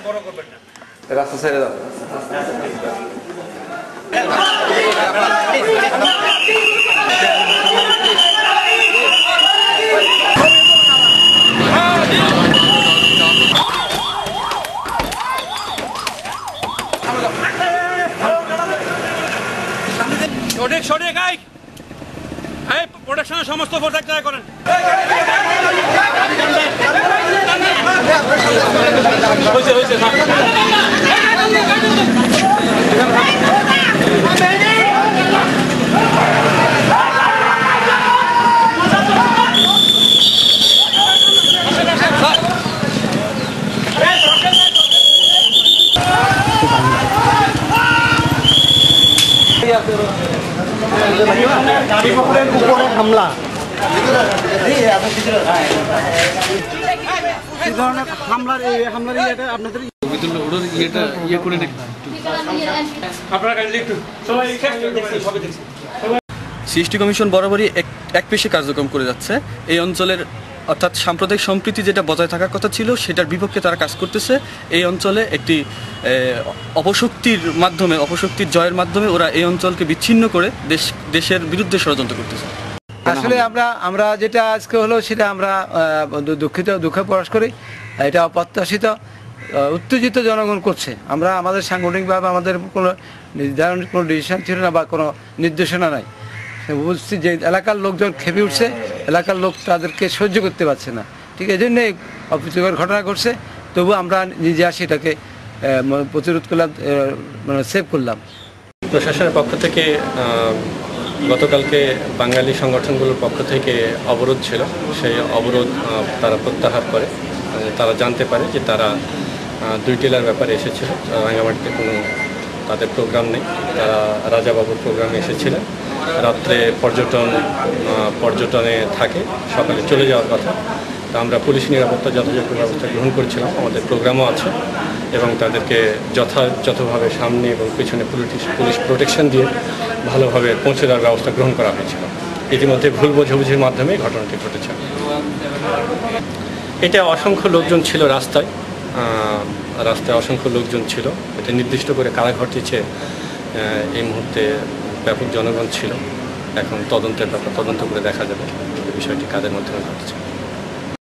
বড় করবেন না, রাস্তা ছেড়ে দাও। সঠিক সঠিক এই প্রোটেকশনের সমস্ত ফোর্স এক জায়গায় করেন। উপরে হামলা, এই ধরনের হামলার ইয়েটা আপনাদের সৃষ্টি কমিশন বরাবরই একপেশে কার্যক্রম করে যাচ্ছে। এই অঞ্চলের অর্থাৎ সাম্প্রদায়িক সম্প্রীতি যেটা বজায় থাকার কথা ছিল সেটার বিপক্ষে তারা কাজ করতেছে। এই অঞ্চলে একটি অপশক্তির জয়ের মাধ্যমে ওরা এই অঞ্চলকে বিচ্ছিন্ন করে দেশের বিরুদ্ধে ষড়যন্ত্র করতেছে। আসলে আমরা যেটা আজকে হলো সেটা আমরা দুঃখ প্রকাশ করি। এটা অপ্রত্যাশিত, উত্তেজিত জনগণ করছে। আমরা আমাদের সাংগঠনিকভাবে আমাদের কোনো নির্ধারণ কোনো ডিসিশন ছিল না বা কোনো নির্দেশনা নাই। বুঝছি যে এলাকার লোকজন খেপে উঠছে, এলাকার লোক তাদেরকে সহ্য করতে পারছে না, ঠিক এই জন্যে অপ্রীতিকর ঘটনা ঘটছে। তবু আমরা নিজে আসি এটাকে প্রতিরোধ করলাম, সেভ করলাম। প্রশাসনের পক্ষ থেকে গতকালকে বাঙালি সংগঠনগুলোর পক্ষ থেকে অবরোধ ছিল, সেই অবরোধ তারা প্রত্যাহার করে। তারা জানতে পারে যে তারা 2 টিলার ব্যাপারে এসেছিল, রাঙ্গামাটিতে কোনো তাদের প্রোগ্রাম নেই, তারা রাজাবাবুর প্রোগ্রামে এসেছিলেন। রাত্রে পর্যটনে থাকে, সকালে চলে যাওয়ার কথা। তা আমরা পুলিশ নিরাপত্তা যথাযথ ব্যবস্থা গ্রহণ করেছিলাম, আমাদের প্রোগ্রামও আছে এবং তাদেরকে যথাযথভাবে সামনে এবং পিছনে পুলিশ প্রোটেকশন দিয়ে ভালোভাবে পৌঁছে দেওয়ার ব্যবস্থা গ্রহণ করা হয়েছিল। ইতিমধ্যে ভুল বোঝাবুঝির মাধ্যমে ঘটনাটি ঘটেছে। এটা অসংখ্য লোকজন ছিল রাস্তায় অসংখ্য লোকজন ছিল। এটা নির্দিষ্ট করে কারা ঘটেছে এই মুহূর্তে ব্যাপক জনগণ ছিল। এখন তদন্ত করে দেখা যাবে বিষয়টি কাদের মাধ্যমে ঘটেছে।